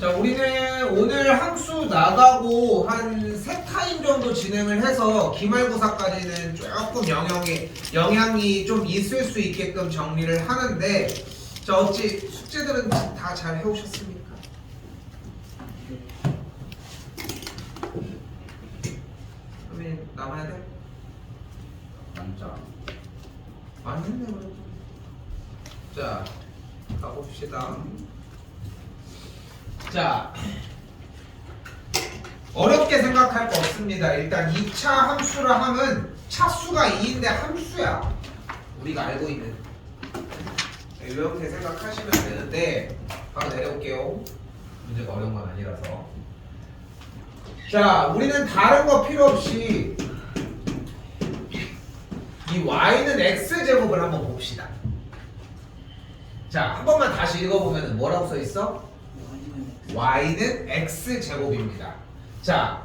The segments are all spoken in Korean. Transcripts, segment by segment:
자, 우리는 오늘 함수 나가고 한 3타임 정도 진행을 해서 기말고사까지는 조금 영향이 좀 있을 수 있게끔 정리를 하는데, 자, 어찌 숙제들은 다 잘 해오셨습니까? 그러면 남아야 돼? 남자. 많이 했네 그래도. 자, 가봅시다. 자, 어렵게 생각할 거 없습니다. 일단 2차 함수라 함은 차수가 2인데 함수야. 우리가 알고 있는. 이렇게 생각하시면 되는데 바로 내려올게요. 문제가 어려운 건 아니라서. 자, 우리는 다른 거 필요 없이 이 y는 x제곱을 한번 봅시다. 자, 한 번만 다시 읽어보면 뭐라고 써있어? y는 x제곱입니다. 자,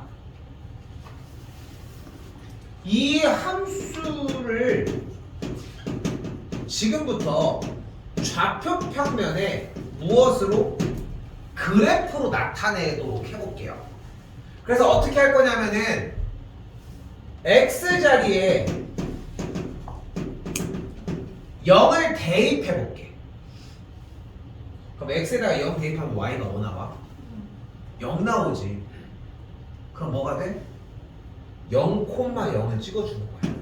이 함수를 지금부터 좌표 평면에 무엇으로? 그래프로 나타내도록 해볼게요. 그래서 어떻게 할 거냐면은 x자리에 0을 대입해 볼게. 그럼 x에다가 0 대입하면 y가 뭐 나와? 0 나오지. 그럼 뭐가 돼? 0,0을 찍어주는 거야.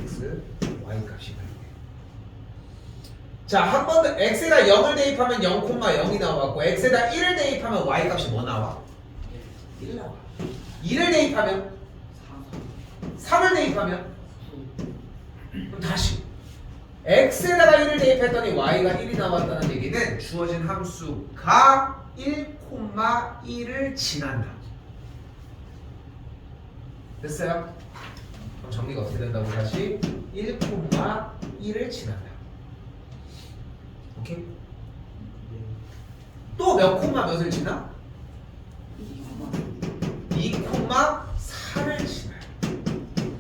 x, y 값이 나오게. 자, 한 번 더 x에다 0을 대입하면 0,0이 나와갖고 x에다 1을 대입하면 y 값이 뭐 나와? 1 나와. 2를 대입하면 3을 대입하면 그럼 다시 x에다가 1을 대입했더니 y가 1이 나왔다는 얘기는 주어진 함수가 1,1을 지난다. 됐어요? 그럼 정리가 어떻게 된다고 다시 1,1을 지난다. 오케이? 또 몇 콤마 몇을 지나? 2,4를 지나요.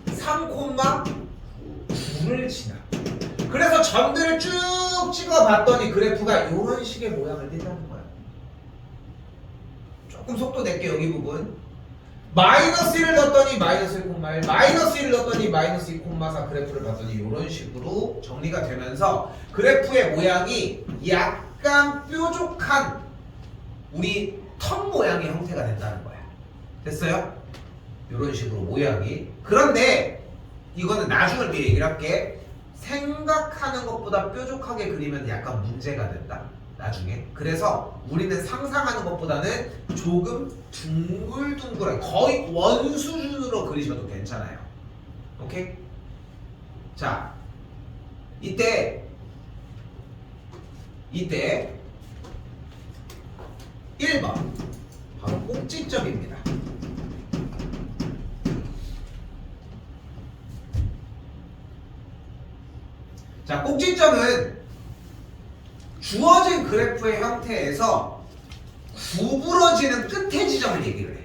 3,9를 지나. 그래서 점들을 쭉 찍어봤더니 그래프가 이런 식의 모양을 띈다는 거야. 조금 속도 낼게 여기 부분. 마이너스 1을 넣었더니 마이너스 1,1, 마이너스 1을 넣었더니 마이너스 2,4 그래프를 봤더니 이런 식으로 정리가 되면서 그래프의 모양이 약간 뾰족한 우리 턴 모양의 형태가 된다는 거야. 됐어요? 이런 식으로 모양이. 그런데 이거는 나중을 미리 얘기를 할게. 생각하는 것보다 뾰족하게 그리면 약간 문제가 된다. 나중에. 그래서 우리는 상상하는 것보다는 조금 둥글둥글하게 거의 원 수준으로 그리셔도 괜찮아요. 오케이? 자, 이때 1번 바로 꼭지점입니다. 자, 꼭지점은 주어진 그래프의 형태에서 구부러지는 끝의 지점을 얘기를 해.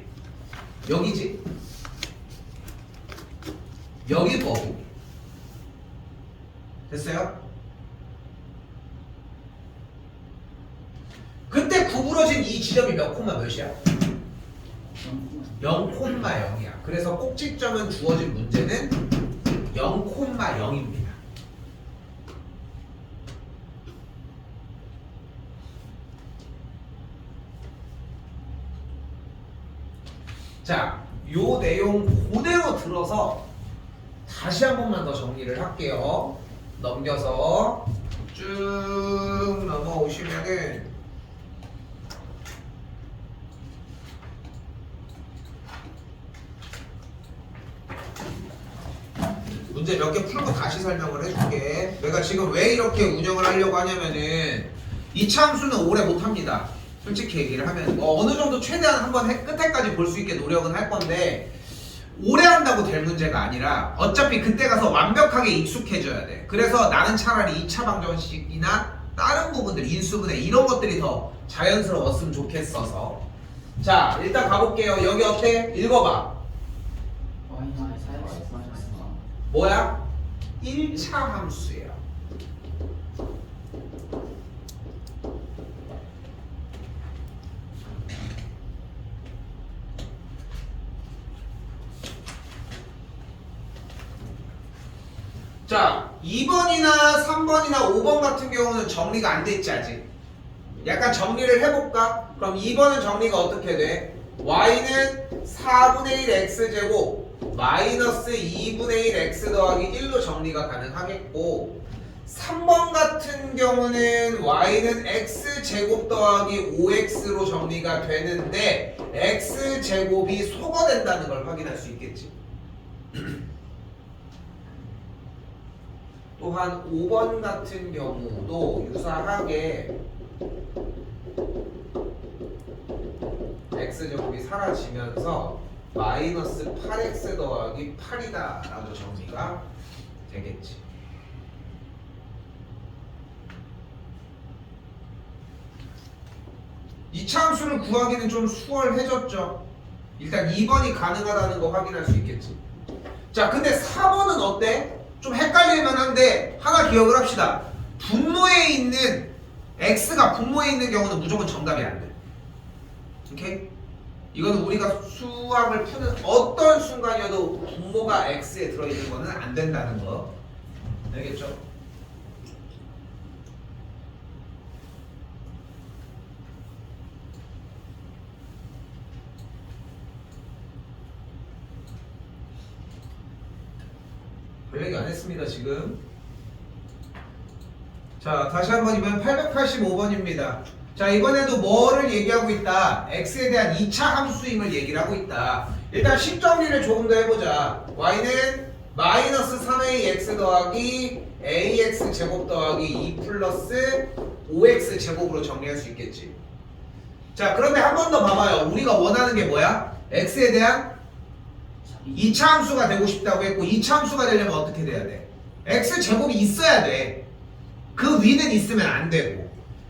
여기지? 여기 거고. 됐어요? 그때 구부러진 이 지점이 몇 콤마 몇이야? 0,0이야. 그래서 꼭지점은 주어진 문제는 0,0입니다. 자, 요 내용 그대로 들어서 다시 한 번만 더 정리를 할게요. 넘겨서 쭉 넘어오시면은 문제 몇 개 풀고 다시 설명을 해줄게. 내가 지금 왜 이렇게 운영을 하려고 하냐면은 이 참수는 오래 못합니다. 솔직히 얘기를 하면 어느 정도 최대한 한번 끝에까지 볼 수 있게 노력은 할 건데 오래 한다고 될 문제가 아니라 어차피 그때 가서 완벽하게 익숙해져야 돼. 그래서 나는 차라리 2차 방정식이나 다른 부분들 인수분해 이런 것들이 더 자연스러웠으면 좋겠어서. 자, 일단 가볼게요. 여기 어때? 읽어봐. 뭐야? 1차 함수예요. 자, 2번이나 3번이나 5번 같은 경우는 정리가 안 돼 있지 아직. 약간 정리를 해볼까? 그럼 2번은 정리가 어떻게 돼? y는 4분의 1 x제곱 마이너스 2분의 1 x 더하기 1로 정리가 가능하겠고 3번 같은 경우는 y는 x제곱 더하기 5x로 정리가 되는데 x제곱이 소거된다는 걸 확인할 수 있겠지. 또한 5번 같은 경우도 유사하게 x제곱이 사라지면서 마이너스 8x 더하기 8이다 라고 정리가 되겠지. 이차함수를 구하기는 좀 수월해졌죠. 일단 2번이 가능하다는 거 확인할 수 있겠지. 자, 근데 4번은 어때? 좀 헷갈릴만 한데 하나 기억을 합시다. 분모에 있는 x가 분모에 있는 경우는 무조건 정답이 안 돼. 오케이? 이거는 우리가 수학을 푸는 어떤 순간이어도 분모가 x에 들어있는 거는 안 된다는 거. 알겠죠? 별 얘기 안 했습니다 지금. 자, 다시 한번 이번엔 885번입니다. 자, 이번에도 뭐를 얘기하고 있다? x에 대한 2차 함수임을 얘기를 하고 있다. 일단 식정리를 조금 더 해보자. y는 마이너스 3a x 더하기 ax 제곱 더하기 2 플러스 5x 제곱으로 정리할 수 있겠지. 자, 그런데 한 번 더 봐봐요. 우리가 원하는 게 뭐야? x에 대한 2차 함수가 되고 싶다고 했고 2차 함수가 되려면 어떻게 돼야 돼? x 제곱이 있어야 돼. 그 위는 있으면 안 되고.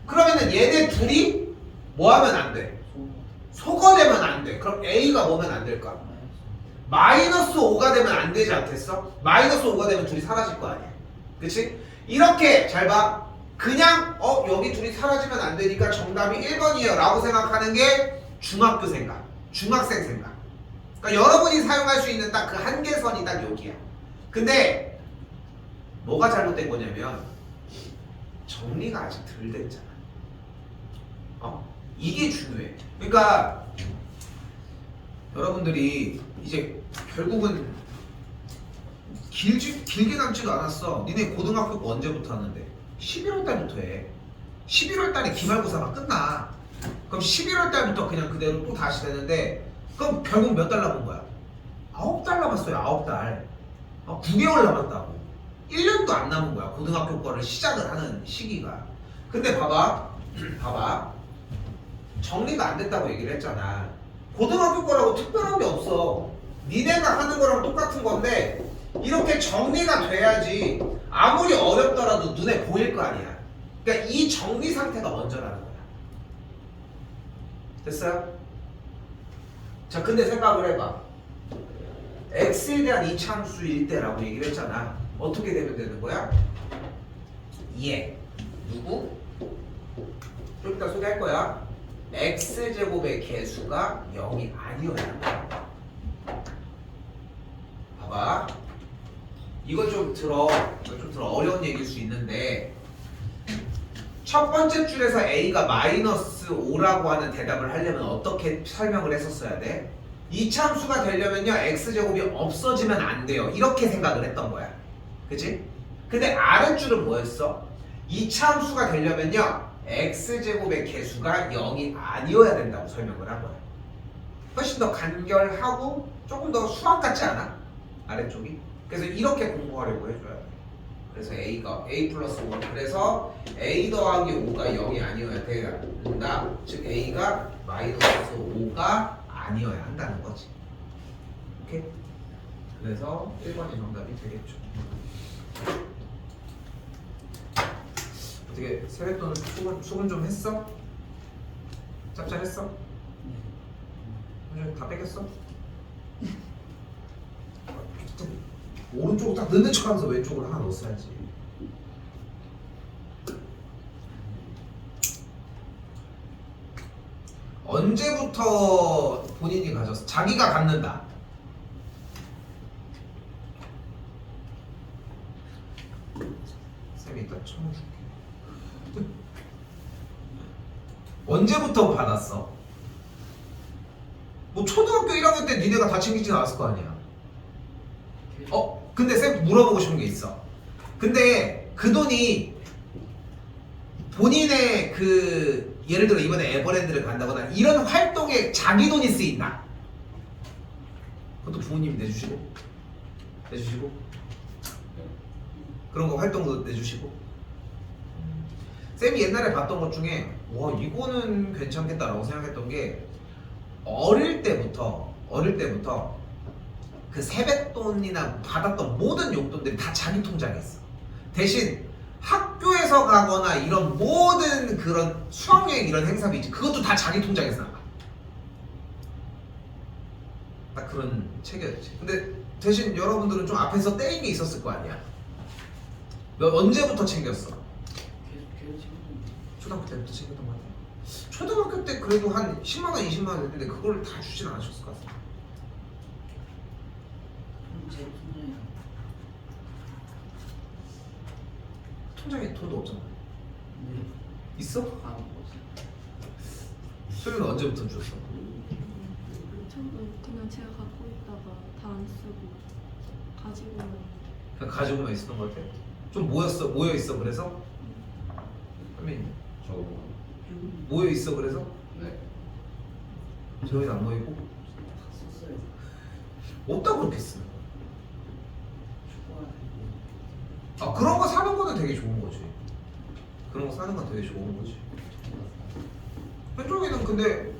그러면은 얘네 둘이 뭐 하면 안 돼? 소거되면 안 돼. 그럼 a가 뭐면 안 될까? 마이너스 5가 되면 안 되지 않겠어? 마이너스 5가 되면 둘이 사라질 거 아니야. 그치? 이렇게 잘 봐. 그냥 여기 둘이 사라지면 안 되니까 정답이 1번이에요 라고 생각하는 게 중학교 생각, 중학생 생각. 그러니까 여러분이 사용할 수 있는 딱 그 한계선이 딱 여기야. 근데 뭐가 잘못된 거냐면 정리가 아직 덜 됐잖아. 이게 중요해. 그러니까 여러분들이 이제 결국은 길게 남지도 않았어. 니네 고등학교 언제부터 하는데? 11월 달부터 해. 11월 달에 기말고사가 끝나. 그럼 11월 달부터 그냥 그대로 또 다시 되는데 그럼 결국 몇 달 남은 거야? 9달 남았어요. 9달. 9개월 남았다고. 1년도 안 남은 거야. 고등학교 거를 시작을 하는 시기가. 근데 봐봐. 정리가 안 됐다고 얘기를 했잖아. 고등학교 거라고 특별한 게 없어. 니네가 하는 거랑 똑같은 건데 이렇게 정리가 돼야지 아무리 어렵더라도 눈에 보일 거 아니야. 그러니까 이 정리 상태가 먼저라는 거야. 됐어요? 자, 근데 생각을 해봐. x에 대한 이차함수일 때라고 얘기를 했잖아. 어떻게 되면 되는 거야? 얘 누구? 좀 이따 소개할 거야. x제곱의 개수가 0이 아니어야 한다. 봐봐. 이거 좀 들어 어려운 얘기일 수 있는데 첫 번째 줄에서 a가 마이너스 5라고 하는 대답을 하려면 어떻게 설명을 했었어야 돼? 이차함수가 되려면요 x제곱이 없어지면 안 돼요. 이렇게 생각을 했던 거야. 그치? 근데 아랫줄은 뭐였어? 이차함수가 되려면요 x제곱의 개수가 0이 아니어야 된다고 설명을 한 거야. 훨씬 더 간결하고 조금 더 수학 같지 않아? 아래쪽이? 그래서 이렇게 공부하려고 해줘야 돼. 그래서 a가 a 플러스 5 그래서 a 더하기 5가 0이 아니어야 된다. 즉 a가 마이너스 5가 아니어야 한다는 거지. 오케이? 그래서 1번이 정답이 되겠죠. 어떻게 세뱃돈 수분 좀 했어? 짭짤했어? 다 뺏겼어? 오른쪽 딱 넣는 척하면서 왼쪽으로 하나 넣었어야지. 언제부터 본인이 가졌어? 자기가 갖는다. 언제부터 받았어? 뭐 초등학교 1학년 때 니네가 다 챙기진 않았을 거 아니야. 근데 쌤 물어보고 싶은 게 있어. 근데 그 돈이 본인의 그 예를 들어 이번에 에버랜드를 간다거나 이런 활동에 자기 돈이 쓰인다. 그것도 부모님이 내주시고 그런 거 활동도 내주시고. 쌤이 옛날에 봤던 것 중에 와 이거는 괜찮겠다라고 생각했던 게 어릴 때부터 그 세뱃돈이나 받았던 모든 용돈들이 다 자기 통장에 있어. 대신 학교에서 가거나 이런 모든 그런 수학여행 이런 행사비 있지 그것도 다 자기 통장에서 나가. 딱 그런 체계였지. 근데 대신 여러분들은 좀 앞에서 떼인 게 있었을 거 아니야. 너 언제부터 챙겼어? 계속 지금 초등학교 때부터 챙겼던 거 같아. 초등학교 때 그래도 한 10만 원, 20만 원 됐는데 그걸 다 주진 않으셨을 것 같아. 제 손녀야. 통장에 돈도 없잖아. 네. 있어? 아 없어. 소리는 언제부터 줬어? 저도 그냥 제가 갖고 있다가 다 안 쓰고 가지고는 그냥 가지고만 있었던 것 같아. 좀 모여 있어 그래서. 선배님 저 모여 있어 그래서. 네. 저희는 안 모이고. 다 썼어요. 없다 그렇게 쓰. 축구하고. 아 그런 거 사는 거는 되게 좋은 거지. 그런 거 사는 건 되게 좋은 거지. 한쪽에는 근데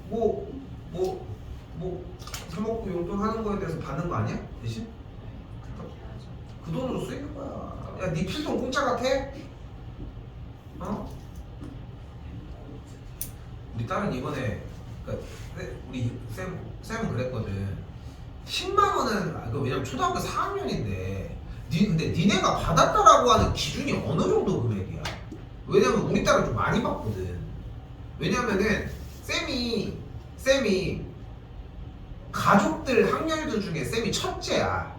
사 먹고 용돈 하는 거에 대해서 받는 거 아니야? 대신? 그 돈으로 쓰이는 거야. 야, 네 필통 공짜 같아? 어? 우리 딸은 이번에 그러니까 우리 쌤은 그랬거든. 10만 원은 왜냐면 초등학교 4학년인데 근데 니네가 받았다라고 하는 기준이 어느 정도 금액이야? 왜냐면 우리 딸은 좀 많이 받거든. 왜냐면은 쌤이 가족들 학년들 중에 쌤이 첫째야.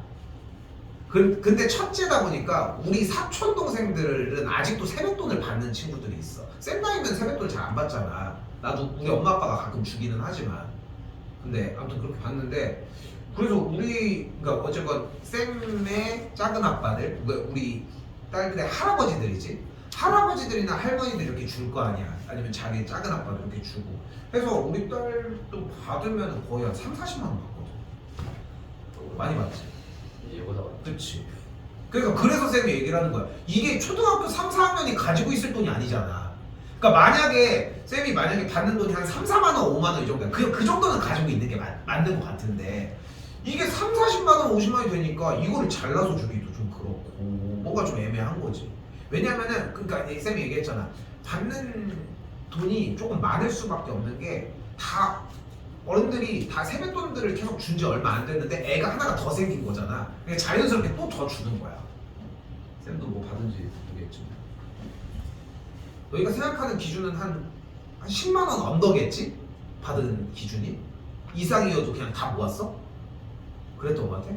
근데 첫째다 보니까 우리 사촌 동생들은 아직도 세뱃돈을 받는 친구들이 있어. 쌤 나이면 세뱃돈 잘 안 받잖아. 나도 우리 엄마 아빠가 가끔 주기는 하지만. 근데 아무튼 그렇게 받는데 그래서 그러니까 어쨌건 쌤의 작은 아빠들, 우리 딸들의 할아버지들이지. 할아버지들이나 할머니들 이렇게 줄 거 아니야. 아니면 자기 작은 아빠도 이렇게 주고. 해서 우리 딸도 받으면 거의 한 3, 40만 원 받거든. 많이 받지. 얘보다 그렇지. 그래서 쌤이 얘기를 하는 거야. 이게 초등학교 3, 4학년이 가지고 있을 돈이 아니잖아. 그러니까 만약에 쌤이 받는 돈이 한 3, 4만 원, 5만 원 이 정도야. 그 정도는 가지고 있는 게 맞는 것 같은데 이게 3, 40만 원, 50만 원이 되니까 이거를 잘라서 주기도 좀 그렇고 뭔가 좀 애매한 거지. 왜냐면은 그러니까 쌤이 얘기했잖아. 받는 돈이 조금 많을 수밖에 없는 게 다 어른들이 다 세뱃돈들을 계속 준 지 얼마 안 됐는데 애가 하나가 더 생긴 거잖아. 그러니까 자연스럽게 또 더 주는 거야. 쌤도 뭐 받은지 모르겠지만 너희가 생각하는 기준은 한 10만 원 언더겠지? 받은 기준이? 이상이어도 그냥 다 모았어? 그랬던 것 같아?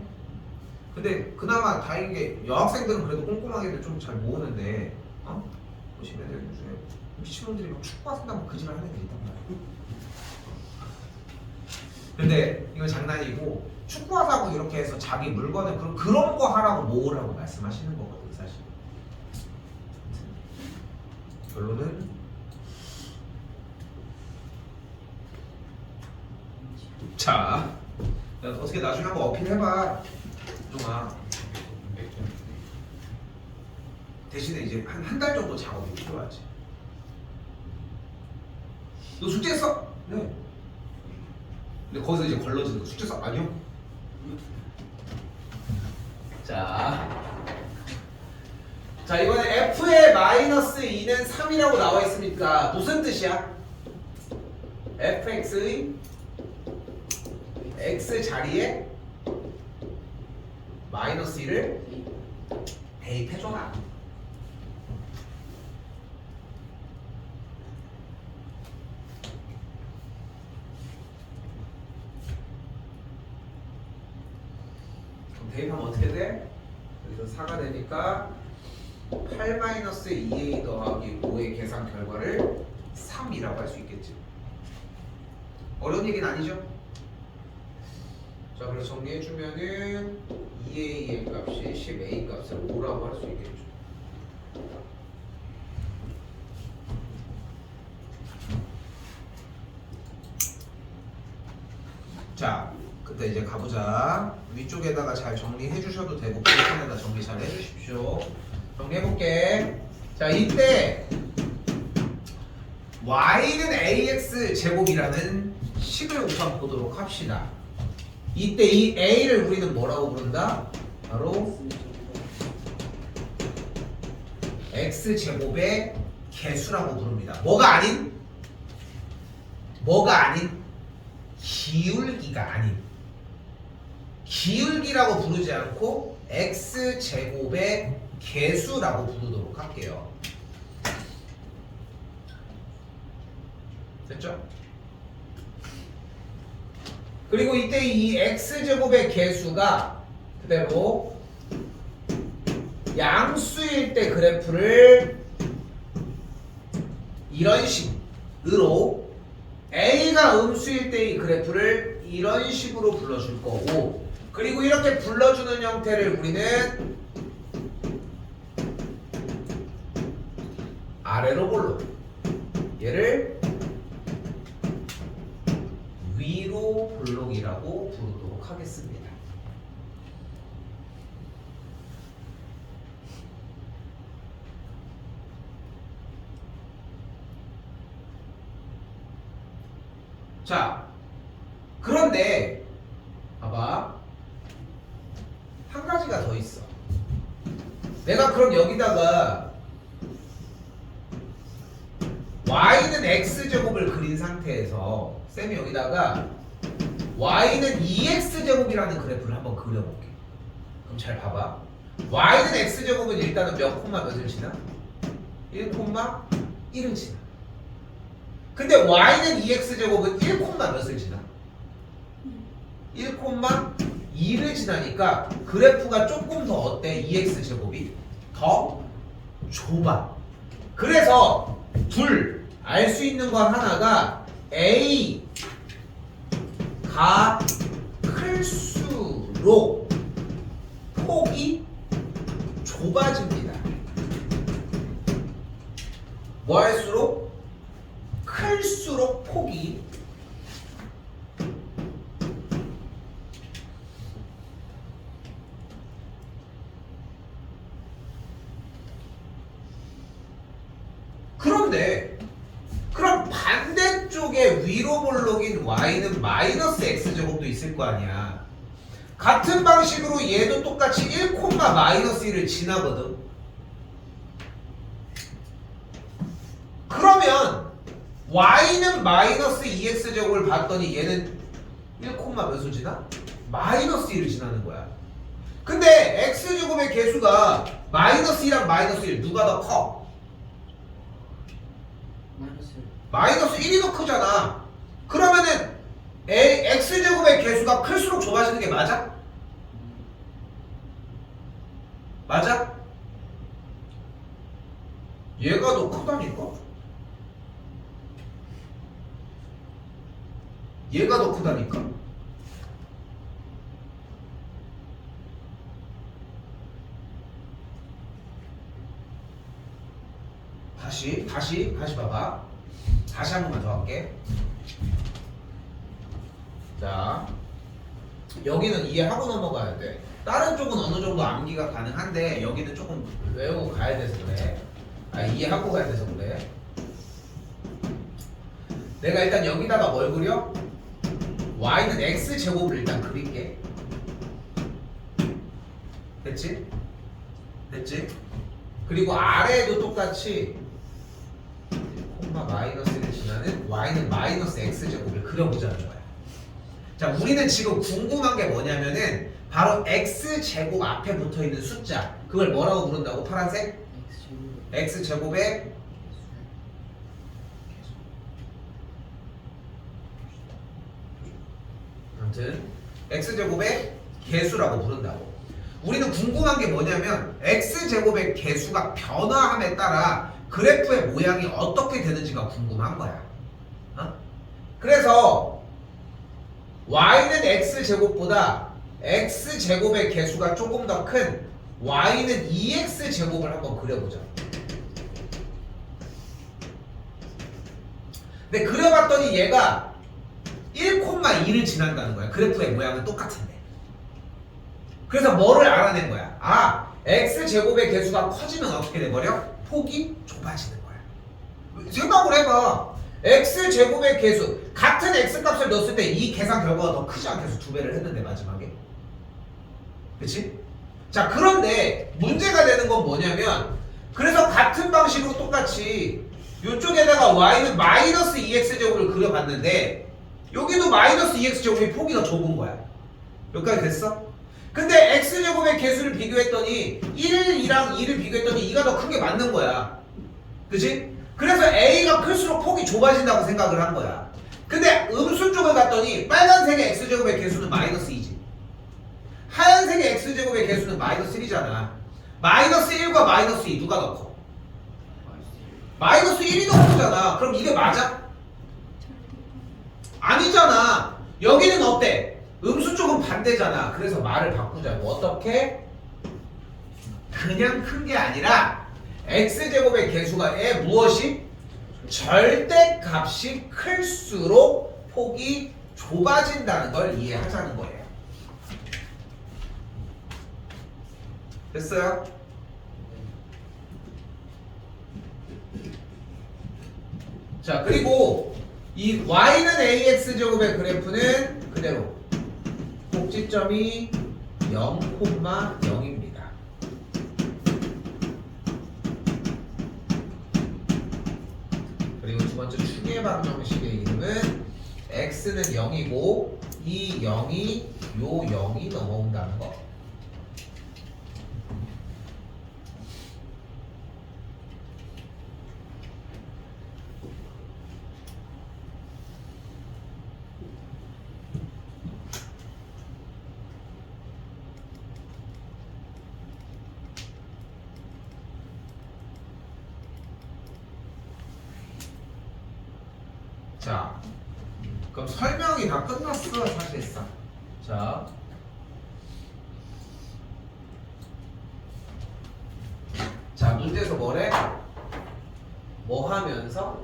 근데 그나마 다행인 게 여학생들은 그래도 꼼꼼하게도 좀 잘 모으는데 보시면 요즘에 미친놈들이 막 축구화 산다고 그지랄 하는 게 있단 말이야. 근데 이건 장난이고 축구화 사고 이렇게 해서 자기 물건을 그런 거 하라고 모으라고 말씀하시는 거거든 사실. 결론은 자 어떻게 나중에 한번 어필해봐 종아. 대신에 이제 한 달 정도 작업이 필요하지. 너 숙제했어? 네. 근데 거기서 이제 걸러지는 거 숙제했어? 아니요. 자 이번에 f의 마이너스 2는 3이라고 나와 있으니까 무슨 뜻이야? fx의 x 자리에 마이너스 1을 대입해줘라. 그럼 대입하면 어떻게 돼? 여기서 4가 되니까 8-2a 더하기 5의 계산 결과를 3이다. 위로이라고 할 수 있겠지. 어려운 얘기는 아니죠? 자, 그래서 정리해주면은 2a의 값이 10a 값을 5라고 할 수 있겠죠. 자, 그때 이제 가보자. 위쪽에다가 잘 정리해 주셔도 되고 플랫폼에다 정리 잘 해주십시오. 정리해볼게. 자, 이때 y는 ax 제곱이라는 식을 우선 보도록 합시다. 이때 이 a를 우리는 뭐라고 부른다? 바로 x 제곱의 개수라고 부릅니다. 뭐가 아닌 기울기가 아닌 기울기라고 부르지 않고 x 제곱의 개수라고 부르도록 할게요. 됐죠? 그리고 이때 이 x 제곱의 개수가 그대로 양수일 때 그래프를 이런 식으로 a가 음수일 때 이 그래프를 이런 식으로 불러줄 거고, 그리고 이렇게 불러주는 형태를 우리는 아래로 볼록, 얘를 위로 볼록이라고 부르도록 하겠습니다. 자, 그런데 봐봐, 한 가지가 더 있어. 내가 그럼 여기다가 y는 x제곱을 그린 상태에서 쌤이 여기다가 y는 2x제곱이라는 그래프를 한번 그려볼게. 그럼 잘 봐봐. y는 x제곱은 일단은 몇 콤마 몇을 지나? 1,1을 지나. 근데 y는 2x제곱은 1, 몇을 지나? 1,2를 지나니까 그래프가 조금 더 어때? 2x제곱이 더 좁아. 그래서 둘 알 수 있는 건 하나가 a가 클수록 폭이 좁아집니다. 뭐 할수록? 클수록 폭이 그런데 그럼 반대쪽에 위로 볼록인 y는 마이너스 x제곱도 있을 거 아니야. 같은 방식으로 얘도 똑같이 1, 마이너스 1을 지나거든. 그러면 y는 마이너스 2x제곱을 봤더니 얘는 1, 몇을 지나? 마이너스 1을 지나는 거야. 근데 x제곱의 개수가 마이너스 2랑 마이너스 1 누가 더 커? 마이너스 1이 더 크잖아. 그러면은 x제곱의 개수가 클수록 좁아지는 게 맞아? 맞아? 얘가 더 크다니까? 얘가 더 크다니까? 다시 봐봐. 다시 한 번만 더 할게. 자, 여기는 이해하고 넘어가야 돼. 다른 쪽은 어느 정도 암기가 가능한데 여기는 조금 외우고 가야 돼서 그래. 이해하고 가야 돼서 그래. 내가 일단 여기다가 뭘 그려? y는 x제곱을 일단 그릴게. 됐지? 그리고 아래에도 똑같이 마이너스를 지나는 y는 마이너스 x제곱을 그려보자는 거야. 자, 우리는 지금 궁금한 게 뭐냐면은 바로 x제곱 앞에 붙어있는 숫자, 그걸 뭐라고 부른다고? 파란색? x제곱의 아무튼 x제곱의 개수라고 부른다고. 우리는 궁금한 게 뭐냐면 x제곱의 개수가 변화함에 따라 그래프의 모양이 어떻게 되는지가 궁금한 거야. 그래서 y는 x제곱보다 x제곱의 개수가 조금 더 큰 y는 2x제곱을 한번 그려보자. 근데 그려봤더니 얘가 1,2를 지난다는 거야. 그래프의 모양은 똑같은데. 그래서 뭐를 알아낸 거야? 아, x제곱의 개수가 커지면 어떻게 돼버려? 폭이 좁아지는 거야. 생각을 해봐. x제곱의 개수, 같은 x값을 넣었을 때 이 계산 결과가 더 크지 않겠어? 2배를 했는데 마지막에. 그치? 자, 그런데 문제가 되는 건 뭐냐면, 그래서 같은 방식으로 똑같이 이쪽에다가 y는 마이너스 2x제곱을 그려봤는데 여기도 마이너스 2x제곱이 폭이 더 좁은 거야. 여기까지 됐어? 근데 x제곱의 개수를 비교했더니 1이랑 2를 비교했더니 2가 더 큰 게 맞는 거야. 그치? 그래서 a가 클수록 폭이 좁아진다고 생각을 한 거야. 근데 음수 쪽을 갔더니 빨간색의 x제곱의 개수는 마이너스 2지. 하얀색의 x제곱의 개수는 마이너스 1이잖아. 마이너스 1과 마이너스 2 누가 더 커? 마이너스 1이 더 크잖아. 그럼 이게 맞아? 아니잖아. 여기는 어때? 음수 쪽은 반대잖아. 그래서 말을 바꾸자고. 어떻게? 그냥 큰 게 아니라 x제곱의 개수가 무엇이? 절대값이 클수록 폭이 좁아진다는 걸 이해하자는 거예요. 됐어요? 자, 그리고 이 y는 ax제곱의 그래프는 그대로 꼭지점이 0,0입니다. 그리고 두 번째 추계 방정식의 이름은 x는 0이고 이 0이 요 0이 넘어온다는 거. 자, 그럼 설명이 다 끝났어 사실상. 자, 문제에서 뭐래? 뭐 하면서?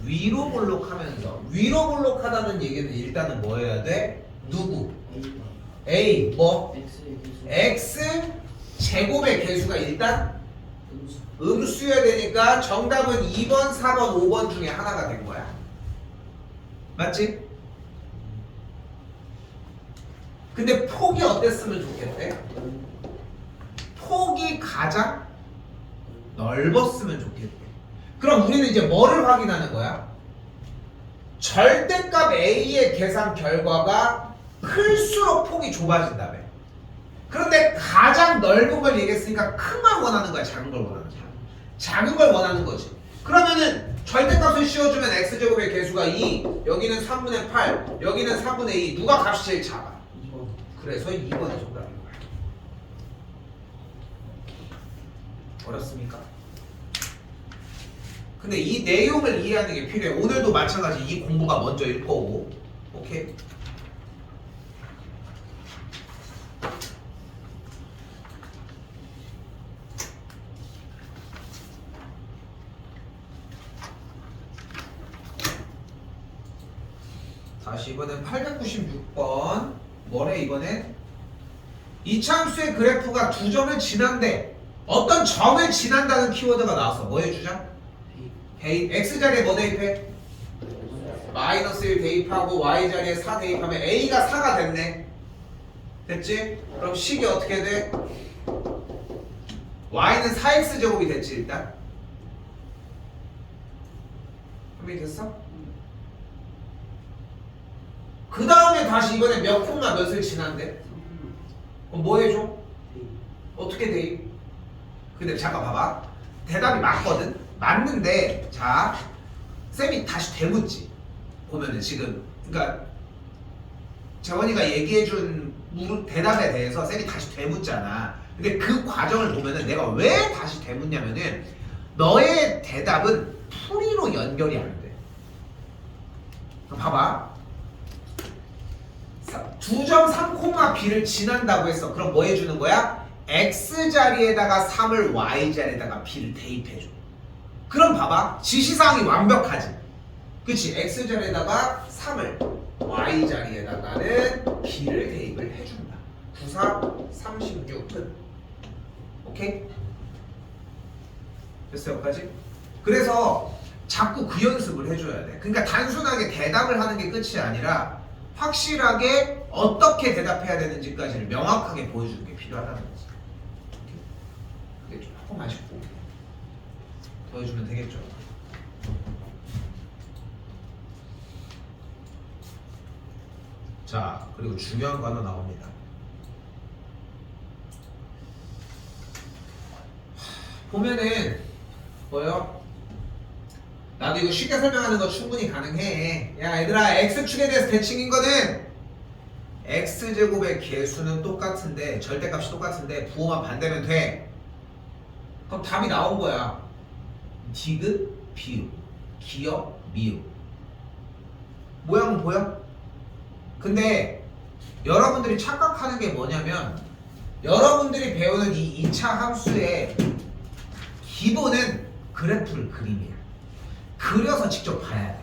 위로 볼록하면서. 위로 볼록하다는 얘기는 일단은 뭐 해야 돼? 누구? A 뭐? X 제곱의 개수가 일단 음수여야 되니까 정답은 2번, 4번, 5번 중에 하나가 된 거야. 맞지? 근데 폭이 어땠으면 좋겠대? 폭이 가장 넓었으면 좋겠대. 그럼 우리는 이제 뭐를 확인하는 거야? 절대값 A의 계산 결과가 클수록 폭이 좁아진다며. 그런데 가장 넓은 걸 얘기했으니까 큰 걸 원하는 거야? 작은 걸 원하는 거야? 작은 걸 원하는 거지. 그러면은 절대값을 씌워주면 x제곱의 개수가 2, 여기는 3분의 8, 여기는 3분의 2. 누가 값이 제일 작아? 2번. 그래서 2번이 정답인 거야. 어렵습니까? 근데 이 내용을 이해하는 게 필요해. 오늘도 마찬가지 이 공부가 먼저일 거고. 오케이? 다시 이번엔 896번. 뭐래 이번엔? 이차함수의 그래프가 두 점을 지난데 어떤 점을 지난다는 키워드가 나왔어. 뭐 해주자? 대입. x자리에 뭐 대입해? 마이너스 1 대입하고 y자리에 4 대입하면 a가 4가 됐네. 됐지? 그럼 식이 어떻게 돼? y는 4x제곱이 됐지 일단. 그럼 됐어? 그 다음에 다시 이번에 몇 콤마 몇을 지난대? 그럼 뭐 해줘? 어떻게 대입? 근데 잠깐 봐봐. 대답이 맞거든? 맞는데 자 쌤이 다시 되묻지. 보면은 지금 그러니까 재원이가 얘기해준 대답에 대해서 쌤이 다시 되묻잖아. 근데 그 과정을 보면은 내가 왜 다시 되묻냐면은 너의 대답은 풀이로 연결이 안 돼. 그럼 봐봐. 2.3,b를 지난다고 했어. 그럼 뭐 해주는 거야? x자리에다가 3을 y자리에다가 b를 대입해줘. 그럼 봐봐. 지시사항이 완벽하지. 그치? x자리에다가 3을 y자리에다가는 b를 대입을 해준다. 94, 36 끝. 오케이? 됐어 여기까지? 그래서 자꾸 그 연습을 해줘야 돼. 그러니까 단순하게 대답을 하는 게 끝이 아니라 확실하게 어떻게 대답해야 되는지까지를 명확하게 보여주는 게 필요하다는 거지. 그게 조금 아쉽고 더 해주면 되겠죠. 자, 그리고 중요한 거 하나 나옵니다. 보면은 뭐요? 나도 이거 쉽게 설명하는 거 충분히 가능해. 야 얘들아, x축에 대해서 대칭인 거는 x제곱의 개수는 똑같은데 절대값이 똑같은데 부호만 반대면 돼. 그럼 답이 나온 거야. 디귿, 비읍, 기역, 미읍. 모양은 보여? 근데 여러분들이 착각하는 게 뭐냐면 여러분들이 배우는 이 2차 함수의 기본은 그래프를 그림이야. 그려서 직접 봐야 돼.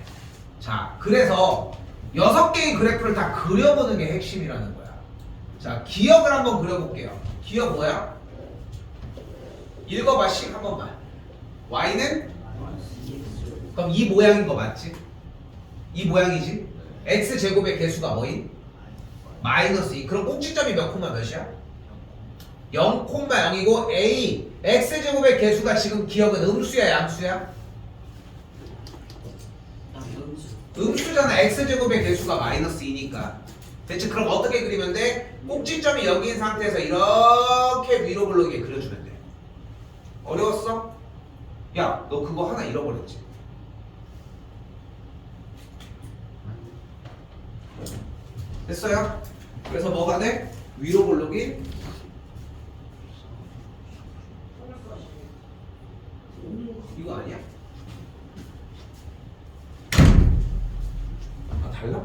자, 그래서 6개의 그래프를 다 그려보는 게 핵심이라는 거야. 자, 기역을 한번 그려볼게요. 기역 뭐야? 읽어봐, 씩 한 번만. y는? 그럼 이 모양인 거 맞지? 이 모양이지? x제곱의 개수가 뭐인? 마이너스 2. 그럼 꼭지점이 몇 콤마 몇이야? 0,0이고 a x제곱의 개수가 지금 기억은 음수야 양수야? 음수잖아. x제곱의 개수가 마이너스 2니까. 대체 그럼 어떻게 그리면 돼? 꼭지점이 여기인 상태에서 이렇게 위로 블록에 그려주면 돼. 어려웠어? 야, 너 그거 하나 잃어버렸지? 됐어요? 그래서 뭐가 돼? 위로 블록이 이거 아니야? 아 달라?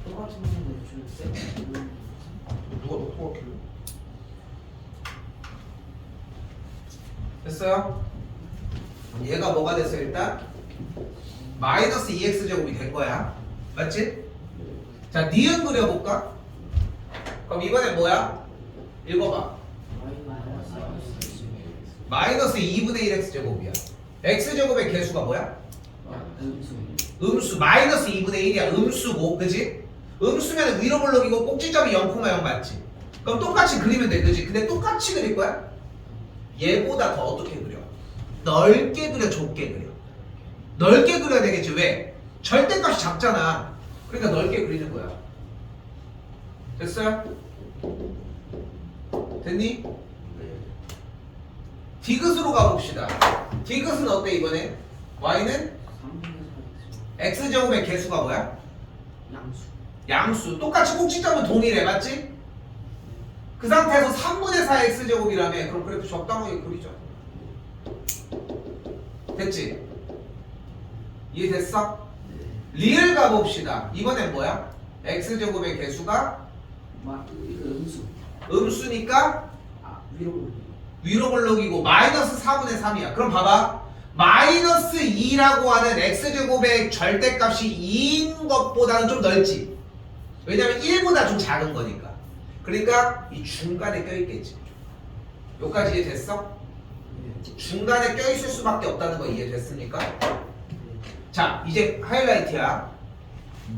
똑같은 건데 줄 누가 똑똑하길래? 됐어요? 그럼 얘가 뭐가 됐어 일단? 마이너스 2x제곱이 된 거야. 맞지? 자, 니은 그려볼까? 그럼 이번엔 뭐야? 읽어봐. 마이너스 2분의 1 x제곱이야. x제곱의 개수가 뭐야? 음수. 마이너스 2분의 1이야. 음수고, 그지? 음수면 위로 블록이고 꼭지점이 0,0 맞지? 그럼 똑같이 그리면 돼, 그지? 근데 똑같이 그릴 거야? 얘보다 더 어떻게 그려? 넓게 그려, 좁게 그려? 넓게 그려야 되겠지. 왜? 절대값이 작잖아. 그러니까 넓게 그리는 거야. 됐어요? 됐니? 디귿으로 가봅시다. 디귿은 어때 이번에? y는? x제곱의 개수가 뭐야? 양수. 똑같이 꼭지점은 동일해. 맞지? 그 상태에서 3분의 4 x제곱이라며. 그럼 그래도 적당하게 그리죠. 됐지? 이해됐어? 리을 가봅시다. 이번엔 뭐야? x제곱의 개수가 음수니까 위로 블록이고 마이너스 4분의 3이야. 그럼 봐봐. 마이너스 2라고 하는 x제곱의 절대값이 2인 것보다는 좀 넓지. 왜냐면 1보다 좀 작은 거니까. 그러니까 이 중간에 껴있겠지. 여기까지 이해됐어? 중간에 껴있을 수밖에 없다는 거 이해됐습니까? 자, 이제 하이라이트야.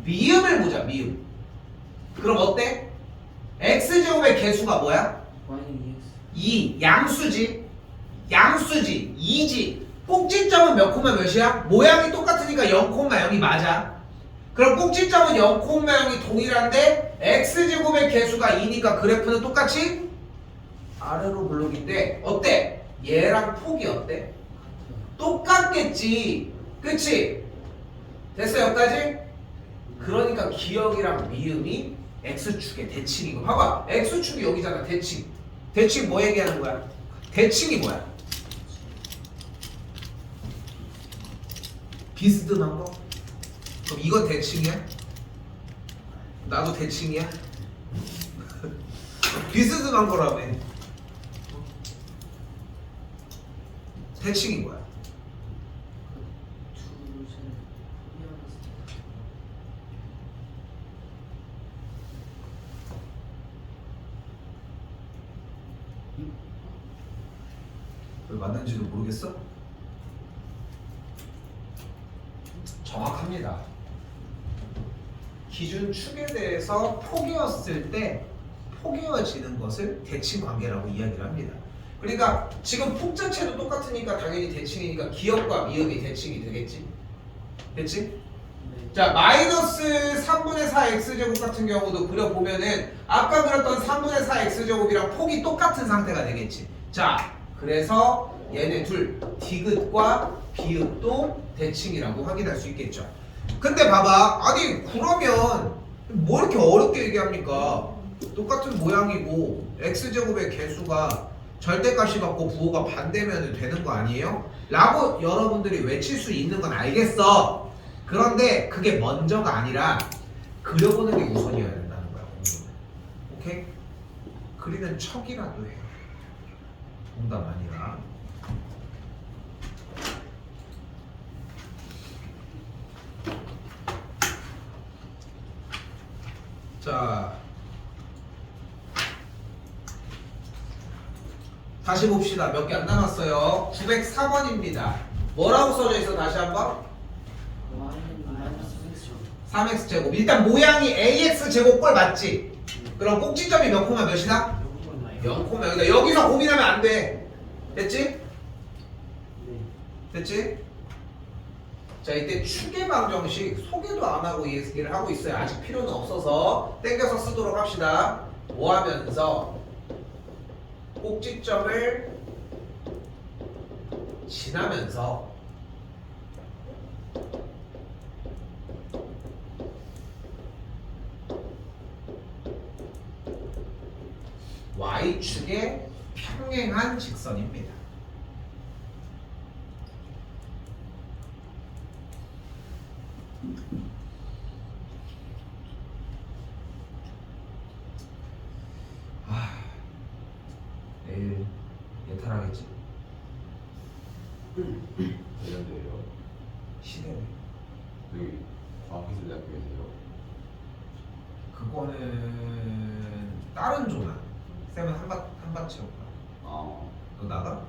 미음을 보자. 미음. 그럼 어때? x제곱의 개수가 뭐야? 2. 양수지. 양수지. 2지. 꼭지점은 몇 콤마 몇이야? 모양이 똑같으니까 0,0이 맞아. 그럼 꼭지점은 0,0이 동일한데 x제곱의 개수가 2니까 그래프는 똑같이 아래로 블록인데 어때? 얘랑 폭이 어때? 똑같겠지. 그치? 됐어 여기까지? 그러니까 기역이랑 미음이 x축의 대칭이고. 봐봐. x축이 여기잖아. 대칭. 대칭 뭐 얘기하는 거야? 대칭이 뭐야? 비스듬한 거? 그럼 이건 대칭이야? 나도 대칭이야? 비스듬한 거라며. 대칭인 거야. 왜 맞는지도 모르겠어? 정확합니다. 기준 축에 대해서 포개었을 때 포개어지는 것을 대칭 관계라고 이야기를 합니다. 그러니까 지금 폭 자체도 똑같으니까 당연히 대칭이니까 기역과 미역이 대칭이 되겠지. 됐지? 네. 자, 마이너스 3분의 4 x제곱 같은 경우도 그려보면은 아까 그렸던 3분의 4 x제곱이랑 폭이 똑같은 상태가 되겠지. 자, 그래서 얘네 둘 디귿과 비읍도 대칭이라고 확인할 수 있겠죠. 근데 봐봐, 아니 그러면 뭐 이렇게 어렵게 얘기합니까? 똑같은 모양이고 x제곱의 개수가 절대값이 같고 부호가 반대면 되는 거 아니에요? 라고 여러분들이 외칠 수 있는 건 알겠어. 그런데 그게 먼저가 아니라 그려보는 게 우선이어야 된다는 거야, 공부는. 오케이? 그리는 척이라도 해. 농담 아니라. 자, 다시 봅시다. 몇 개 안 남았어요. 904번입니다. 뭐라고 써져 있어? 다시 한번. Y는 마이너스 3x제곱. 일단 모양이 ax제곱 꼴 맞지? 그럼 꼭지점이 몇 콤마 몇이다? 0콤마. 그러니까 여기서 고민하면 안 돼. 됐지? 네. 됐지? 자, 이때 추계 방정식 소개도 안 하고 이 얘기를 하고 있어요. 아직 필요는 없어서 땡겨서 쓰도록 합시다. 뭐 하면서 꼭지점을 지나면서 y축에 평행한 직선입니다. 내일 예탈하겠지? 대전대요. 시대네. 여기 과학기술대학교에서요. 그거는 다른 조나. 쌤은 한밭 채울까? 아, 너 나가?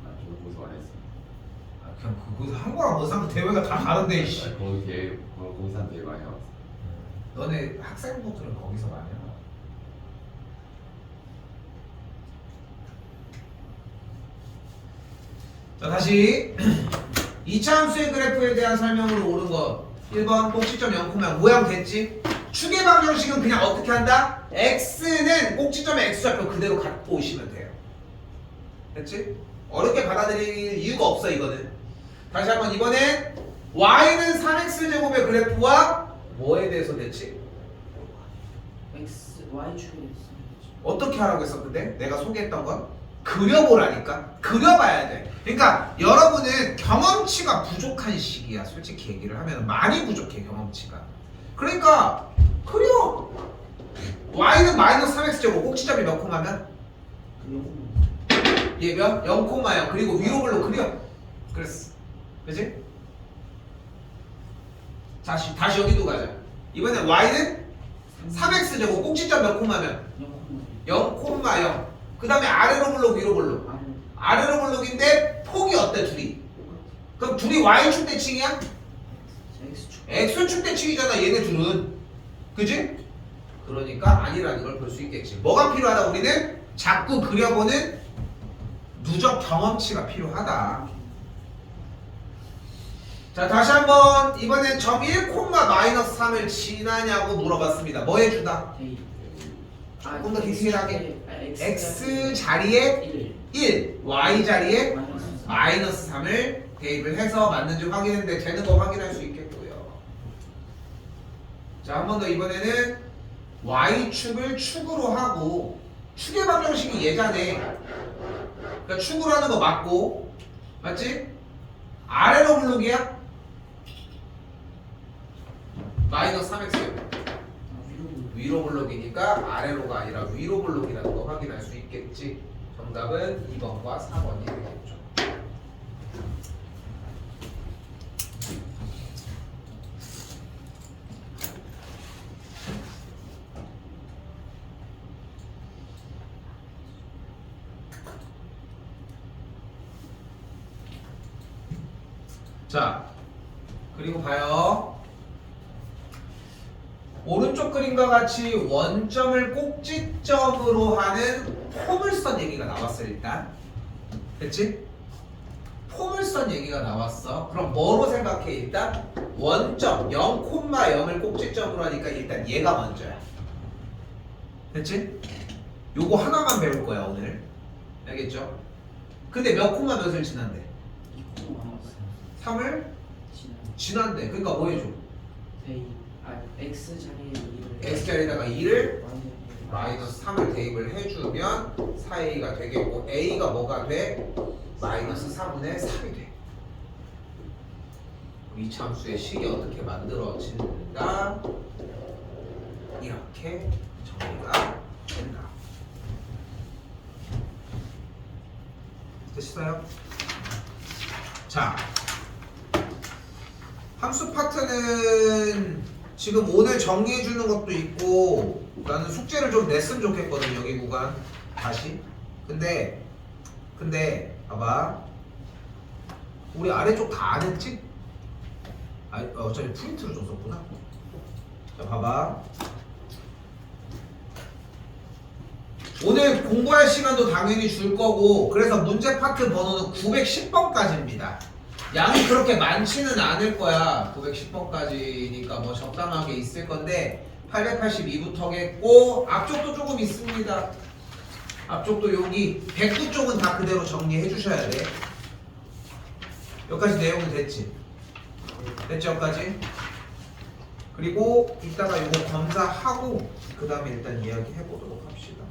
저 고소 안 했어. 아, 그냥 그거서 한 거랑 뭔 상관 대회가 다 다른데 씨. 거기 대회, 거기서 되게 많이 해봤어. 너네 학생분들은 거기서 많이 하나? 자, 다시 2차 함수의 그래프에 대한 설명으로 옳은 것 1번 꼭지점 0, 모양 됐지? 추계 방정식은 그냥 어떻게 한다? x는 꼭지점의 x좌표 그대로 갖고 오시면 돼요. 됐지? 어렵게 받아들일 이유가 없어 이거는. 다시 한번 이번엔 y는 3x제곱의 그래프와 뭐에 대해서 됐지? X Y축에 있어. 어떻게 하라고 했었는데? 내가 소개했던 건? 그려보라니까. 그려봐야 돼. 그러니까 여러분은 경험치가 부족한 시기야. 솔직히 얘기를 하면 많이 부족해 경험치가. 그러니까 그려. y는 마이너스 3x제곱 꼭지점이 몇 콤마면? 얘 몇? 0,0 그리고 위로 볼로 그려. 그랬어. 그치? 다시 여기도 가자. 이번엔 y는 3x제곱 꼭지점 몇 콤마면? 0,0. 그 다음에 아래로 볼록 위로 볼록. 아래로 볼록인데 폭이 어때 둘이? 그럼 둘이 y축 대칭이야? X축. x축 대칭이잖아 얘네 둘은. 그지? 그러니까 아니라는 걸 볼 수 있겠지. 뭐가 필요하다? 우리는 자꾸 그려보는 누적 경험치가 필요하다. 자, 다시 한번 이번엔 점 1,-3을 지나냐고 물어봤습니다. 뭐 해주다? A. 조금 더 디테일하게. X x 자리에 1, y 자리에 마이너스 -3을 대입을 해서 맞는지 확인했는데 되는 거 확인할 수 있겠고요. 자, 한 번 더 이번에는 y축을 축으로 하고 축의 방정식이 얘잖아. 그러니까 축으로 하는 거 맞고 맞지? 아래로 블록이야? 마이너스 3x 위로 위로 블록이니까 아래로가 아니라 위로 블록이라는 거 확인할 수 있겠지. 정답은 2번과 4번이 되겠죠. 자, 그리고 봐요. 오른쪽 그림과 같이 원점을 꼭지점으로 하는 포물선 얘기가 나왔어. 일단 됐지? 포물선 얘기가 나왔어. 그럼 뭐로 생각해? 일단 원점 0,0을 꼭지점으로 하니까 일단 얘가 먼저야. 됐지? 요거 하나만 배울 거야 오늘. 알겠죠? 근데 몇 콤마 몇을 지난대? 2코 남았어요. 3을 지난 지난대. 그러니까 뭐 해줘? 데이 x 자리에 2를 x자리에다가 2를 마이너스 3을 대입을 해주면 4a가 되겠고 a가 뭐가 돼? 마이너스 4분의 3이 돼. 이 참수의 식이 어떻게 만들어진다? 이렇게 정리가 된다. 됐어요? 자, 함수 파트는 지금 오늘 정리해 주는 것도 있고 나는 숙제를 좀 냈으면 좋겠거든. 여기 구간 다시. 근데 봐봐, 우리 아래쪽 다 안 했지? 어차피 프린트로 줬었구나. 자, 봐봐, 오늘 공부할 시간도 당연히 줄 거고, 그래서 문제 파트 번호는 910번까지입니다. 양이 그렇게 많지는 않을 거야. 910번까지니까 뭐 적당하게 있을 건데 882부터겠고 앞쪽도 조금 있습니다. 앞쪽도 여기 109 쪽은 다 그대로 정리해 주셔야 돼. 여기까지 내용은 됐지? 됐죠? 여기까지? 그리고 이따가 이거 검사하고 그 다음에 일단 이야기 해보도록 합시다.